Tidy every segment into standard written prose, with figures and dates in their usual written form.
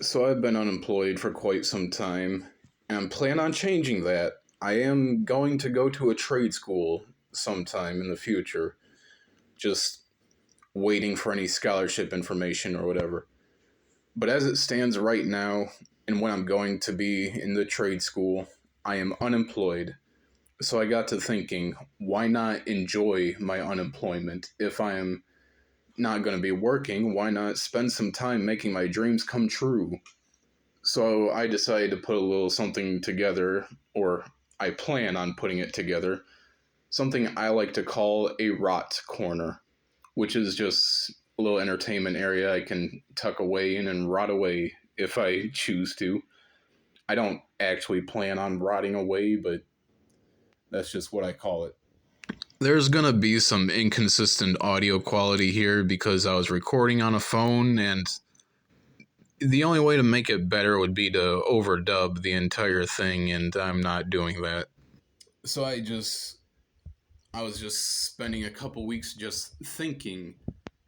So I've been unemployed for quite some time, and plan on changing that. I am going to go to a trade school sometime in the future, just waiting for any scholarship information or whatever. But as it stands right now, and when I'm going to be in the trade school, I am unemployed. So I got to thinking, why not enjoy my unemployment? If I am not going to be working, why not spend some time making my dreams come true? So I decided to put a little something together, or I plan on putting it together, something I like to call a rot corner, which is just a little entertainment area I can tuck away in and rot away if I choose to. I don't actually plan on rotting away, but that's just what I call it. There's gonna be some inconsistent audio quality here because I was recording on a phone, and the only way to make it better would be to overdub the entire thing, and I'm not doing that. So I was just spending a couple weeks just thinking,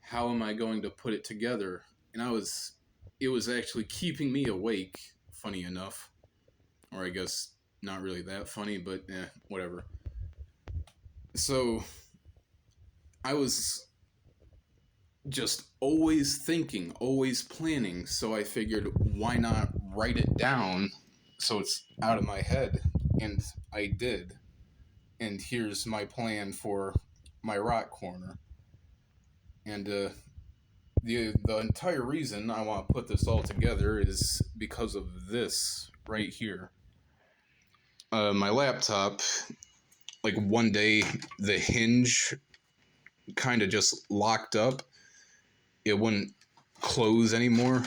how am I going to put it together? And it was actually keeping me awake, funny enough. Or I guess not really that funny, but whatever. So I was just always thinking, always planning. So I figured, why not write it down so it's out of my head? And I did. And here's my plan for my rock corner. And the entire reason I want to put this all together is because of this right here. My laptop, like one day, the hinge kind of just locked up. It wouldn't close anymore,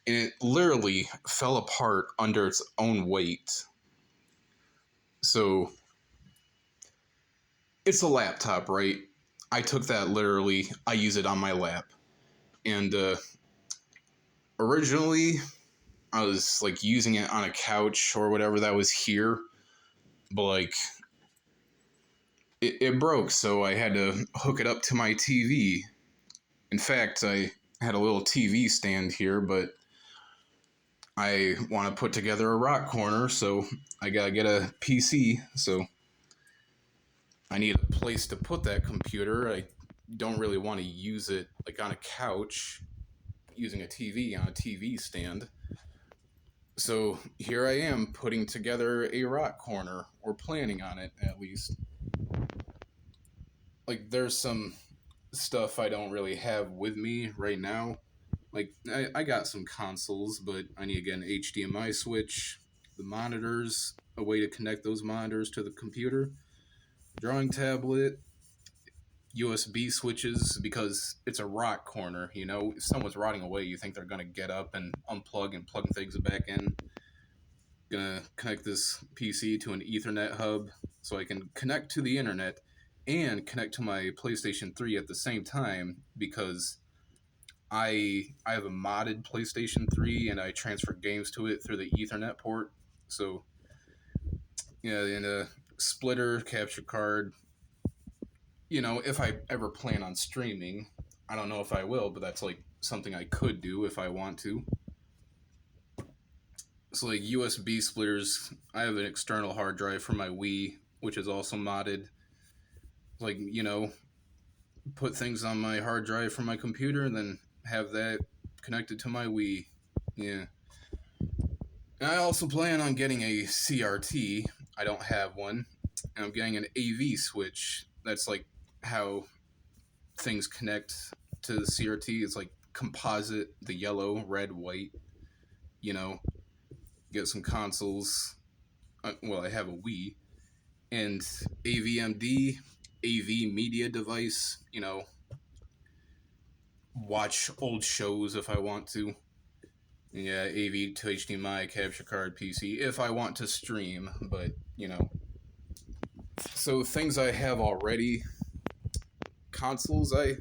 and it literally fell apart under its own weight. So it's a laptop, right? I took that literally. I use it on my lap. And originally, I was like using it on a couch or whatever that was here. But like, it broke, so I had to hook it up to my TV. In fact, I had a little TV stand here, but I want to put together a rock corner, so I gotta get a PC. So I need a place to put that computer. I don't really want to use it like on a couch, using a TV on a TV stand. So here I am putting together a rock corner, or planning on it at least. Like, there's some stuff I don't really have with me right now. Like, I got some consoles, but I need to get an HDMI switch, the monitors, a way to connect those monitors to the computer, drawing tablet, USB switches, because it's a rock corner, you know? If someone's rotting away, you think they're gonna get up and unplug and plug things back in. Gonna connect this PC to an Ethernet hub so I can connect to the internet and connect to my PlayStation 3 at the same time, because I have a modded PlayStation 3 and I transfer games to it through the Ethernet port. So yeah, and a splitter, capture card. You know, if I ever plan on streaming, I don't know if I will, but that's like something I could do if I want to. So like USB splitters, I have an external hard drive for my Wii, which is also modded. Like, you know, put things on my hard drive from my computer and then have that connected to my Wii. Yeah. And I also plan on getting a CRT. I don't have one. And I'm getting an AV switch. That's like how things connect to the CRT. It's like composite, the yellow, red, white. You know, get some consoles. Well, I have a Wii. And AVMD, AV media device. You know, watch old shows if I want to. Yeah, AV to HDMI, capture card, PC, if I want to stream, but, you know. So, things I have already. Consoles, I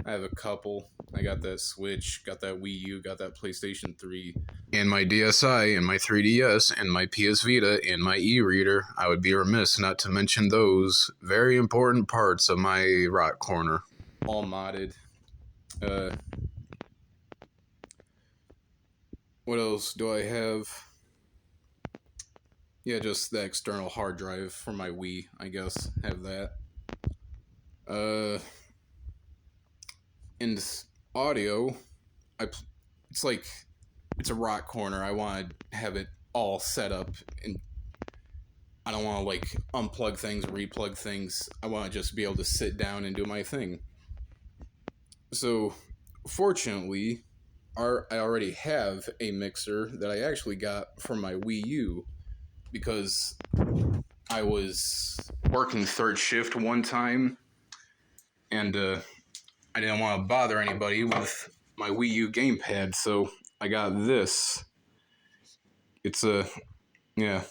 have a couple. I got that Switch, got that Wii U, got that PlayStation 3. And my DSi, and my 3DS, and my PS Vita, and my e-reader. I would be remiss not to mention those very important parts of my rock corner. All modded. Uh, What else do I have? Yeah, just the external hard drive for my Wii, I guess. Have that. Uh, and audio, I it's like it's a rock corner. I want to have it all set up, and I don't want to like unplug things, replug things. I want to just be able to sit down and do my thing. So, fortunately, I already have a mixer that I actually got from my Wii U because I was working third shift one time, and I didn't want to bother anybody with my Wii U gamepad, so I got this. It's a yeah.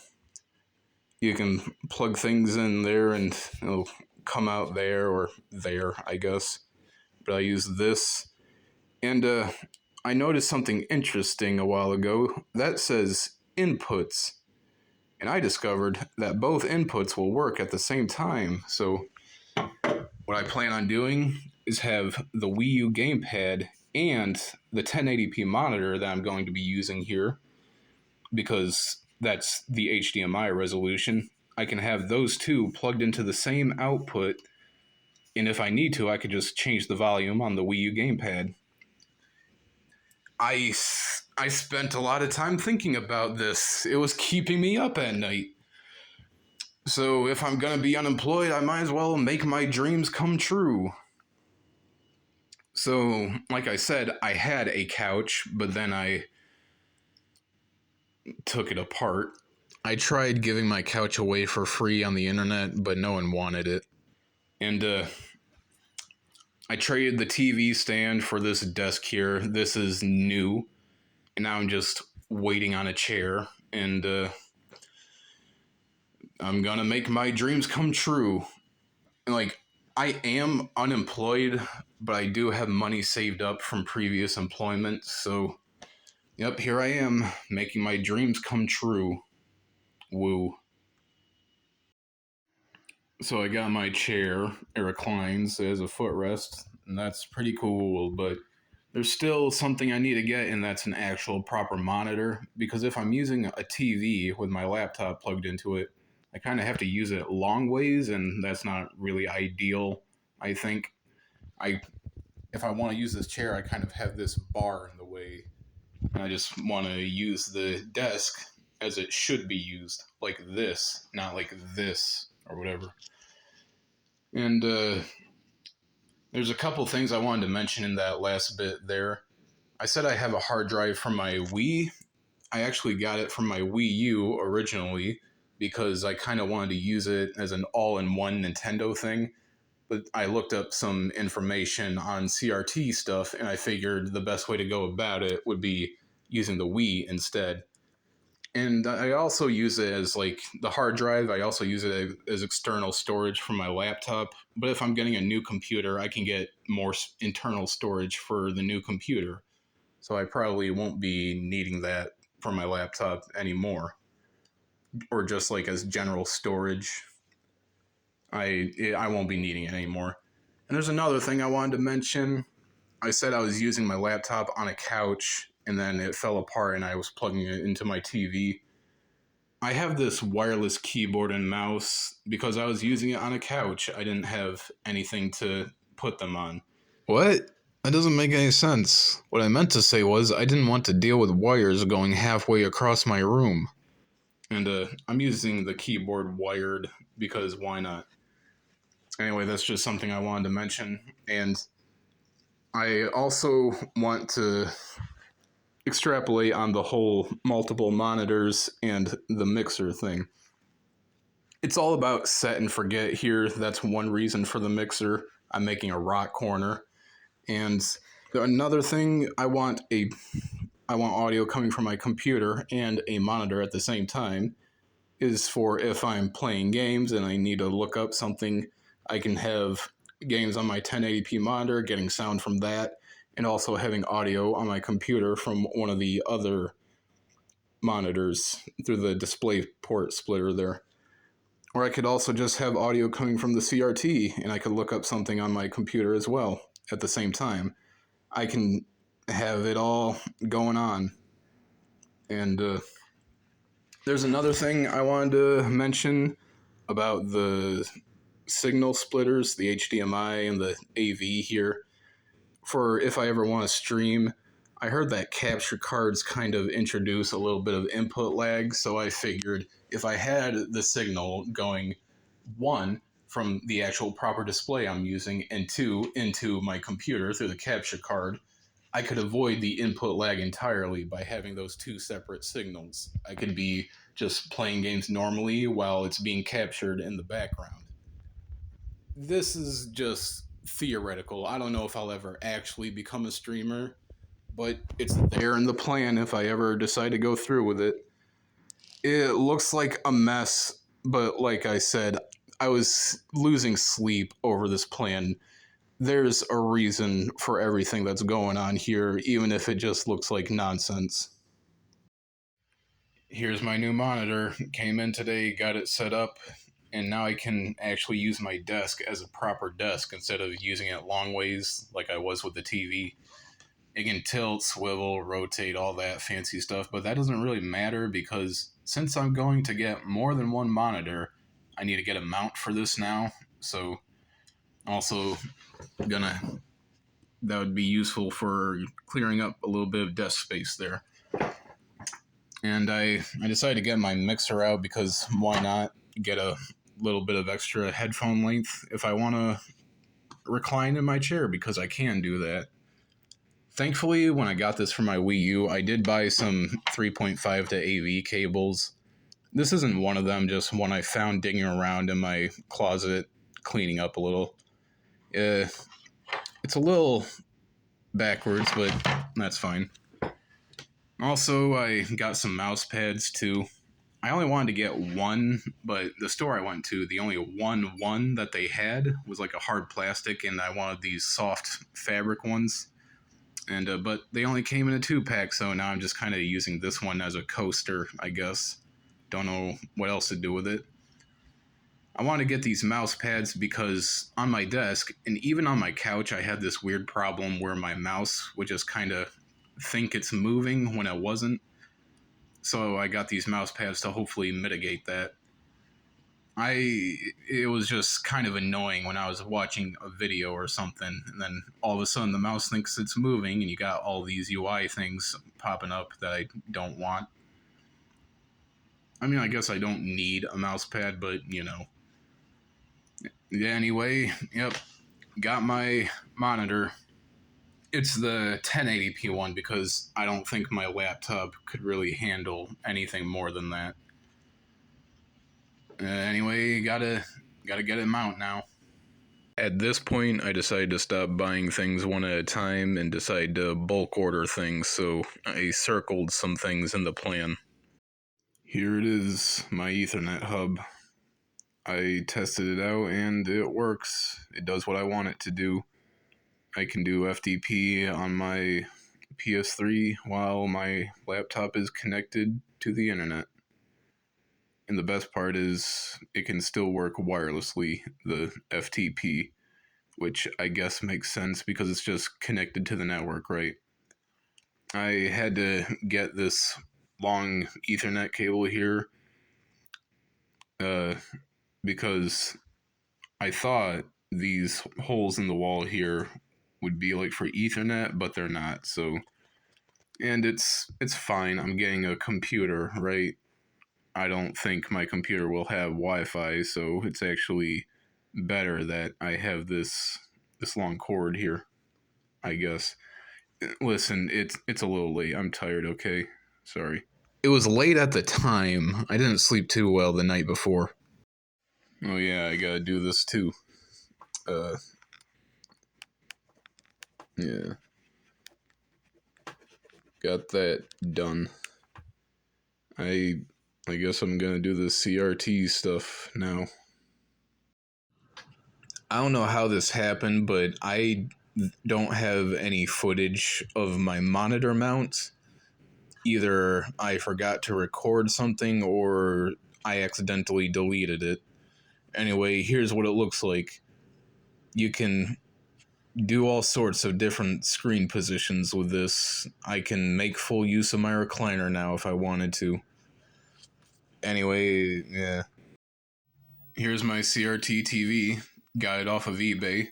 You can plug things in there, and it'll come out there or there, I guess. But I use this, and I noticed something interesting a while ago that says inputs, and I discovered that both inputs will work at the same time. So what I plan on doing is have the Wii U gamepad and the 1080p monitor that I'm going to be using here, because that's the HDMI resolution. I can have those two plugged into the same output, and if I need to, I could just change the volume on the Wii U gamepad. I spent a lot of time thinking about this. It was keeping me up at night. So if I'm gonna be unemployed, I might as well make my dreams come true. So, like I said, I had a couch, but then I took it apart. I tried giving my couch away for free on the internet, but no one wanted it. And I traded the TV stand for this desk here. This is new, and now I'm just waiting on a chair, and I'm gonna make my dreams come true. And like, I am unemployed, but I do have money saved up from previous employment, so yep, here I am, making my dreams come true. Woo. So I got my chair, it reclines as a footrest, and that's pretty cool, but there's still something I need to get, and that's an actual proper monitor, because if I'm using a TV with my laptop plugged into it, I kind of have to use it long ways, and that's not really ideal, I think. I If I want to use this chair, I kind of have this bar in the way, and I just want to use the desk as it should be used, like this, not like this, or whatever. And there's a couple things I wanted to mention in that last bit there. I said I have a hard drive from my Wii. I actually got it from my Wii U originally because I kind of wanted to use it as an all-in-one Nintendo thing. But I looked up some information on CRT stuff, and I figured the best way to go about it would be using the Wii instead. And I also use it as like the hard drive. I also use it as external storage for my laptop. But if I'm getting a new computer, I can get more internal storage for the new computer. So I probably won't be needing that for my laptop anymore, or just like as general storage. I won't be needing it anymore. And there's another thing I wanted to mention. I said I was using my laptop on a couch, and then it fell apart, and I was plugging it into my TV. I have this wireless keyboard and mouse because I was using it on a couch. I didn't have anything to put them on. What? That doesn't make any sense. What I meant to say was I didn't want to deal with wires going halfway across my room. And I'm using the keyboard wired because why not? Anyway, that's just something I wanted to mention. And I also want to extrapolate on the whole multiple monitors and the mixer thing. It's all about set and forget here. That's one reason for the mixer. I'm making a rock corner. And another thing, I want audio coming from my computer and a monitor at the same time, is for if I'm playing games and I need to look up something, I can have games on my 1080p monitor, getting sound from that, and also having audio on my computer from one of the other monitors through the display port splitter there. Or I could also just have audio coming from the CRT, and I could look up something on my computer as well at the same time. I can have it all going on. And there's another thing I wanted to mention about the signal splitters, the HDMI and the AV here. For if I ever want to stream, I heard that capture cards kind of introduce a little bit of input lag, so I figured if I had the signal going, one, from the actual proper display I'm using, and two, into my computer through the capture card, I could avoid the input lag entirely by having those two separate signals. I could be just playing games normally while it's being captured in the background. This is just theoretical. I don't know if I'll ever actually become a streamer, but it's there in the plan if I ever decide to go through with it. It looks like a mess, but like I said, I was losing sleep over this plan. There's a reason for everything that's going on here, even if it just looks like nonsense. Here's my new monitor. Came in today, got it set up, and now I can actually use my desk as a proper desk instead of using it long ways like I was with the TV. It can tilt, swivel, rotate, all that fancy stuff, but that doesn't really matter because since I'm going to get more than one monitor, I need to get a mount for this now. So, also gonna that would be useful for clearing up a little bit of desk space there. And I decided to get my mixer out because why not get a little bit of extra headphone length if I want to recline in my chair, because I can do that. Thankfully, when I got this for my Wii U, I did buy some 3.5 to AV cables. This isn't one of them, just one I found digging around in my closet, cleaning up a little. It's a little backwards, but that's fine. Also, I got some mouse pads too. I only wanted to get one, but the store I went to, the only one that they had was like a hard plastic, and I wanted these soft fabric ones. And but they only came in a 2-pack, so now I'm just kind of using this one as a coaster, I guess. Don't know what else to do with it. I want to get these mouse pads because on my desk and even on my couch, I had this weird problem where my mouse would just kind of think it's moving when it wasn't. So I got these mouse pads to hopefully mitigate that. It was just kind of annoying when I was watching a video or something, and then all of a sudden the mouse thinks it's moving, and you got all these UI things popping up that I don't want. I mean, I guess I don't need a mouse pad, but you know. Yeah, anyway, yep, got my monitor. It's the 1080p one because I don't think my laptop could really handle anything more than that. Anyway, gotta get it mount now. At this point, I decided to stop buying things one at a time and decide to bulk order things, so I circled some things in the plan. Here it is, my Ethernet hub. I tested it out and it works. It does what I want it to do. I can do FTP on my PS3 while my laptop is connected to the internet. And the best part is it can still work wirelessly, the FTP, which I guess makes sense because it's just connected to the network, right? I had to get this long Ethernet cable here because I thought these holes in the wall here would be like for Ethernet, but they're not. So, and it's fine. I'm getting a computer, right? I don't think my computer will have Wi-Fi, so it's actually better that I have this long cord here, I guess. Listen, it's a little late. I'm tired, okay? Sorry. It was late at the time. I didn't sleep too well the night before. Oh yeah, I gotta do this too. Uh yeah. Got that done. I I guess I'm gonna do the CRT stuff now. I don't know how this happened, but I don't have any footage of my monitor mount. Either I forgot to record something or I accidentally deleted it. Anyway, here's what it looks like. You can do all sorts of different screen positions with this. I can make full use of my recliner now if I wanted to. Anyway, yeah. Here's my CRT TV. Got it off of eBay.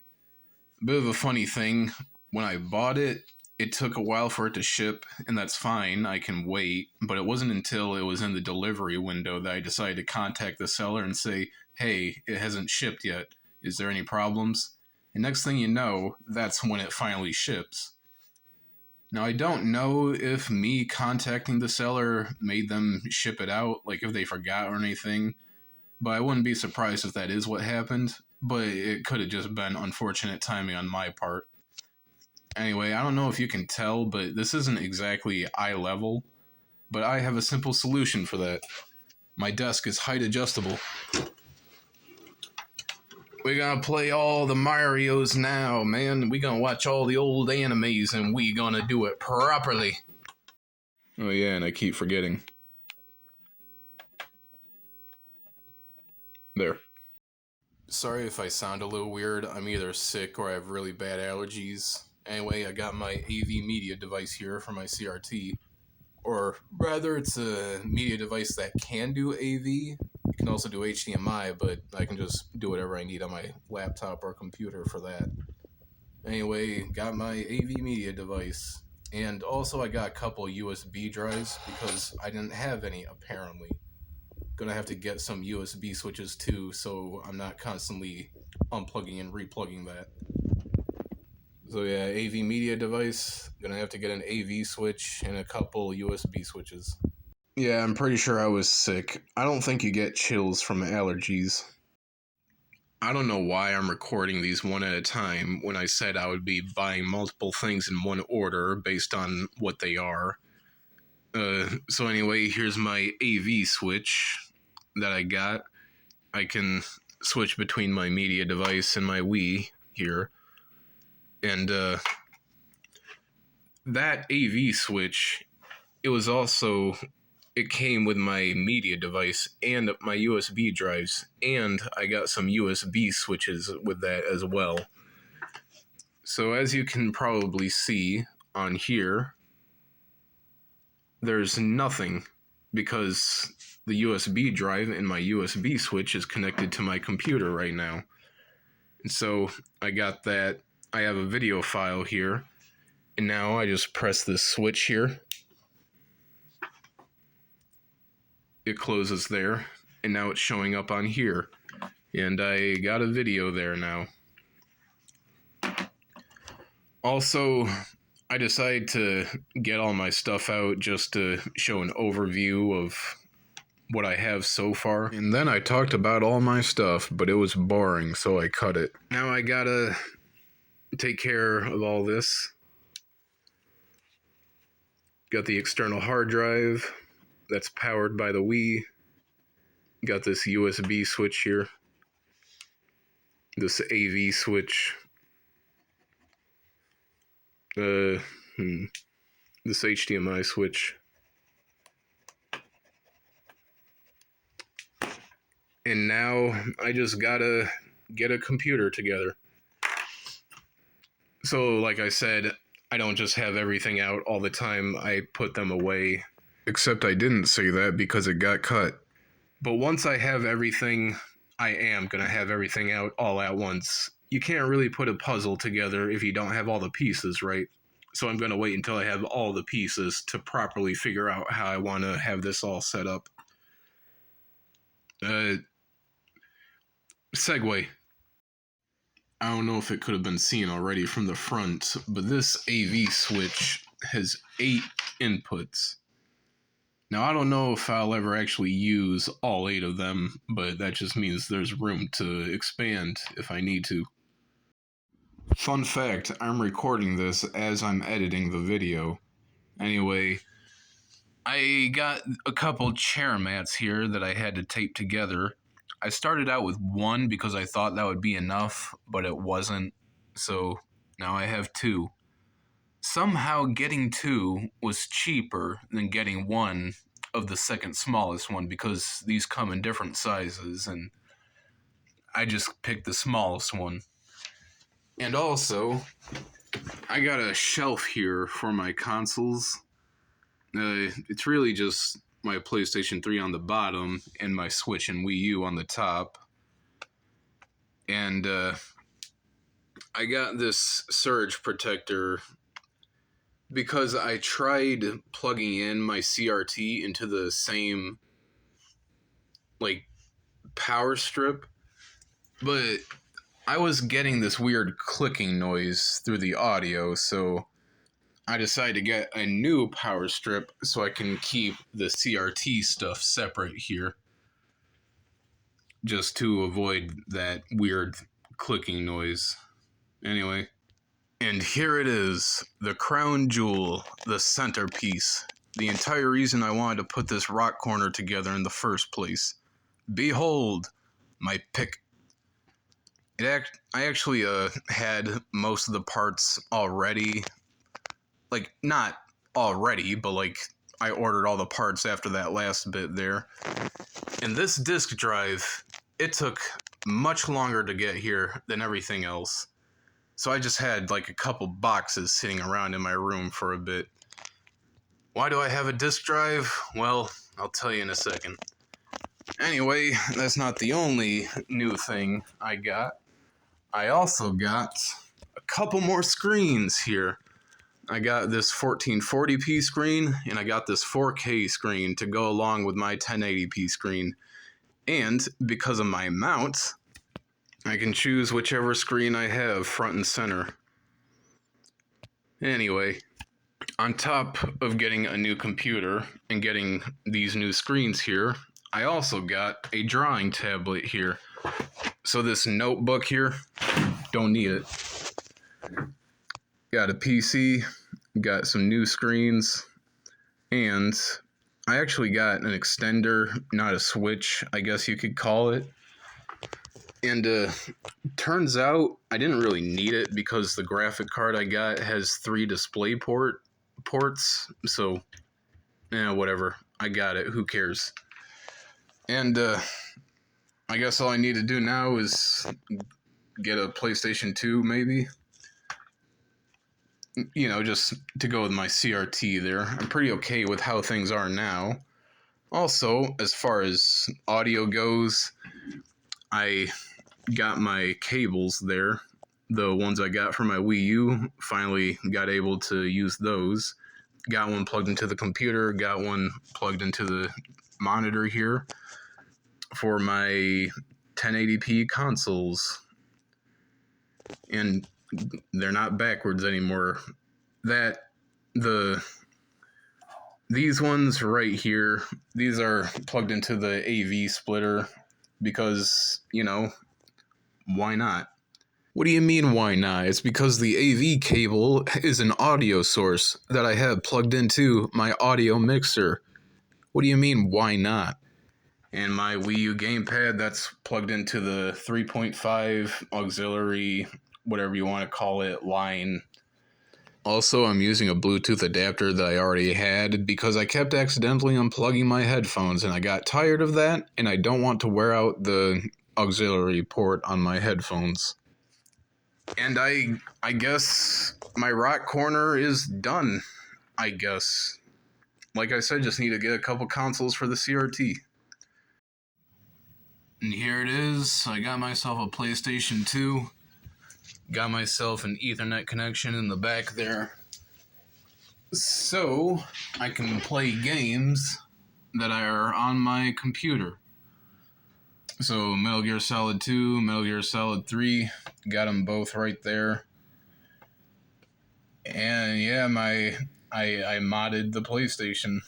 A bit of a funny thing, when I bought it, it took a while for it to ship, and that's fine, I can wait, but it wasn't until it was in the delivery window that I decided to contact the seller and say, hey, it hasn't shipped yet. Is there any problems? And next thing you know, that's when it finally ships. Now, I don't know if me contacting the seller made them ship it out, like if they forgot or anything, but I wouldn't be surprised if that is what happened, but it could have just been unfortunate timing on my part. Anyway, I don't know if you can tell, but this isn't exactly eye level, but I have a simple solution for that. My desk is height adjustable. We're gonna play all the Marios now, man. We're gonna watch all the old animes and we gonna do it properly. Oh yeah, and I keep forgetting. There. Sorry if I sound a little weird. I'm either sick or I have really bad allergies. Anyway, I got my AV media device here for my CRT. Or rather, it's a media device that can do AV. It can also do HDMI, but I can just do whatever I need on my laptop or computer for that. Anyway, got my AV media device. And also I got a couple USB drives because I didn't have any, apparently. Gonna have to get some USB switches too, so I'm not constantly unplugging and replugging that. So yeah, AV media device, gonna have to get an AV switch and a couple USB switches. Yeah, I'm pretty sure I was sick. I don't think you get chills from allergies. I don't know why I'm recording these one at a time when I said I would be buying multiple things in one order based on what they are. So anyway, here's my AV switch that I got. I can switch between my media device and my Wii here. And that AV switch, it came with my media device and my USB drives, and I got some USB switches with that as well. So as you can probably see on here, there's nothing because the USB drive and my USB switch is connected to my computer right now. And so I got that. I have a video file here, and now I just press this switch here. It closes there, and now it's showing up on here. And I got a video there now. Also, I decided to get all my stuff out just to show an overview of what I have so far. And then I talked about all my stuff, but it was boring, so I cut it. Now I gotta take care of all this. Got the external hard drive that's powered by the Wii. Got this USB switch here. This AV switch. This HDMI switch. And now I just gotta get a computer together. So, like I said, I don't just have everything out all the time, I put them away. Except I didn't say that because it got cut. But once I have everything, I am gonna have everything out all at once. You can't really put a puzzle together if you don't have all the pieces, right? So I'm gonna wait until I have all the pieces to properly figure out how I wanna have this all set up. Segue. I don't know if it could have been seen already from the front, but this AV switch has 8 inputs. Now, I don't know if I'll ever actually use all 8 of them, but that just means there's room to expand if I need to. Fun fact, I'm recording this as I'm editing the video. Anyway, I got a couple chair mats here that I had to tape together. I started out with one because I thought that would be enough, but it wasn't, so now I have 2. Somehow getting 2 was cheaper than getting one of the second smallest one because these come in different sizes, and I just picked the smallest one. And also, I got a shelf here for my consoles. It's really just my PlayStation 3 on the bottom and my Switch and Wii U on the top. And I got this surge protector because I tried plugging in my CRT into the same like power strip, but I was getting this weird clicking noise through the audio, so I decided to get a new power strip so I can keep the CRT stuff separate here, just to avoid that weird clicking noise. Anyway, and here it is, the crown jewel, the centerpiece, the entire reason I wanted to put this rock corner together in the first place. Behold, my pick. I actually had most of the parts already. Like, not already, but like, I ordered all the parts after that last bit there. And this disk drive, it took much longer to get here than everything else. So I just had like a couple boxes sitting around in my room for a bit. Why do I have a disk drive? Well, I'll tell you in a second. Anyway, that's not the only new thing I got. I also got a couple more screens here. I got this 1440p screen, and I got this 4K screen to go along with my 1080p screen. And because of my mount, I can choose whichever screen I have front and center. Anyway, on top of getting a new computer and getting these new screens here, I also got a drawing tablet here. So this notebook here, don't need it. Got a PC, got some new screens, and I actually got an extender, not a switch, I guess you could call it. And turns out I didn't really need it because the graphic card I got has 3 display ports, so whatever. I got it, who cares? And I guess all I need to do now is get a PlayStation 2 maybe. You know, just to go with my CRT there. I'm pretty okay with how things are now. Also, as far as audio goes, I got my cables there. The ones I got for my Wii U, finally got able to use those. Got one plugged into the computer, got one plugged into the monitor here for my 1080p consoles. And they're not backwards anymore. These ones right here, these are plugged into the AV splitter because, why not? What do you mean, why not? It's because the AV cable is an audio source that I have plugged into my audio mixer. What do you mean, why not? And my Wii U gamepad, that's plugged into the 3.5 auxiliary, whatever you want to call it, line. Also, I'm using a Bluetooth adapter that I already had because I kept accidentally unplugging my headphones and I got tired of that and I don't want to wear out the auxiliary port on my headphones. And I guess my rock corner is done, I guess. Like I said, just need to get a couple consoles for the CRT. And here it is. I got myself a PlayStation 2. Got myself an Ethernet connection in the back there. So I can play games that are on my computer. So Metal Gear Solid 2, Metal Gear Solid 3, got them both right there. And yeah, I modded the PlayStation.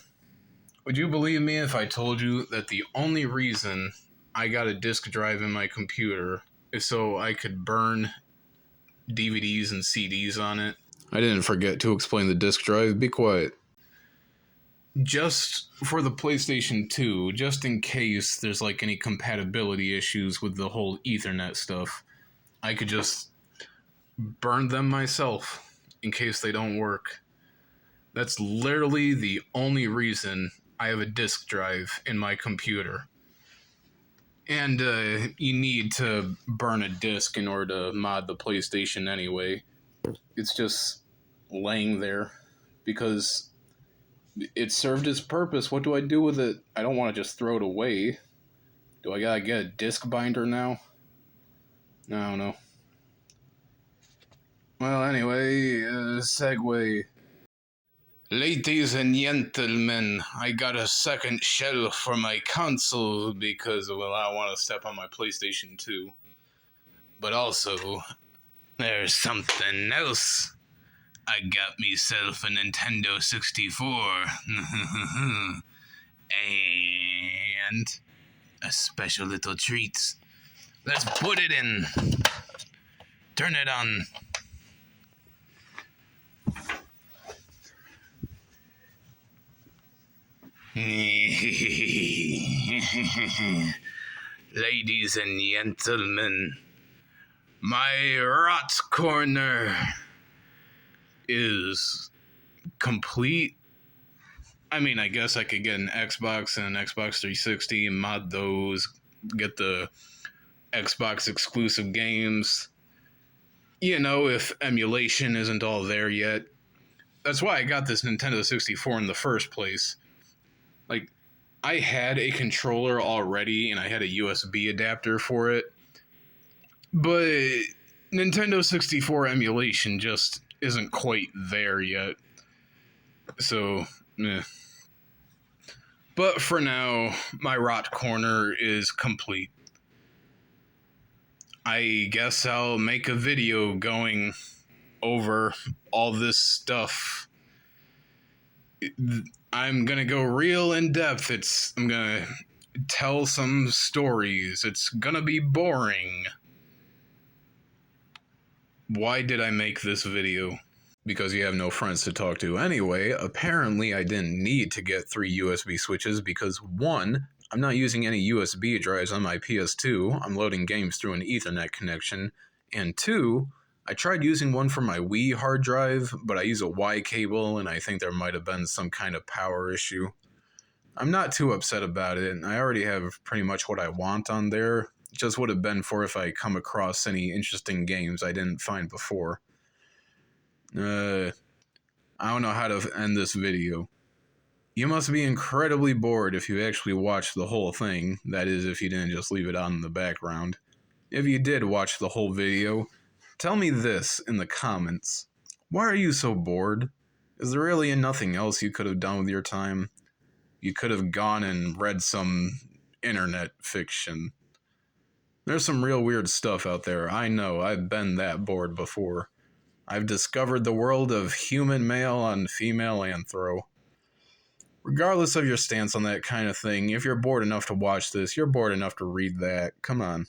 Would you believe me if I told you that the only reason I got a disk drive in my computer is so I could burn DVDs and CDs on it? I didn't forget to explain the disk drive. Be quiet. Just for the PlayStation 2, just in case there's like any compatibility issues with the whole Ethernet stuff, I could just burn them myself in case they don't work. That's literally the only reason I have a disk drive in my computer. And you need to burn a disc in order to mod the PlayStation anyway. It's just laying there because it served its purpose. What do I do with it? I don't want to just throw it away. Do I gotta get a disc binder now? I don't know. Well, anyway, segue. Ladies and gentlemen, I got a second shelf for my console because, well, I want to step on my PlayStation 2. But also, there's something else. I got myself a Nintendo 64. And a special little treat. Let's put it in. Turn it on. Ladies and gentlemen, my rot corner is complete. I mean, I guess I could get an Xbox and an Xbox 360 and mod those, get the Xbox exclusive games. You know, if emulation isn't all there yet. That's why I got this Nintendo 64 in the first place. Like, I had a controller already and I had a USB adapter for it. But Nintendo 64 emulation just isn't quite there yet. So, eh. But for now, my rot corner is complete. I guess I'll make a video going over all this stuff. I'm gonna go real in depth. I'm gonna tell some stories. It's gonna be boring. Why did I make this video? Because you have no friends to talk to. Anyway, apparently I didn't need to get 3 USB switches because 1, I'm not using any USB drives on my PS2. I'm loading games through an Ethernet connection. And 2, I tried using one for my Wii hard drive, but I use a Y cable and I think there might have been some kind of power issue. I'm not too upset about it. I already have pretty much what I want on there. It just would have been for if I come across any interesting games I didn't find before. I don't know how to end this video. You must be incredibly bored if you actually watched the whole thing. That is, if you didn't just leave it on in the background. If you did watch the whole video, tell me this in the comments. Why are you so bored? Is there really nothing else you could have done with your time? You could have gone and read some internet fiction. There's some real weird stuff out there. I know, I've been that bored before. I've discovered the world of human male on female anthro. Regardless of your stance on that kind of thing, if you're bored enough to watch this, you're bored enough to read that. Come on.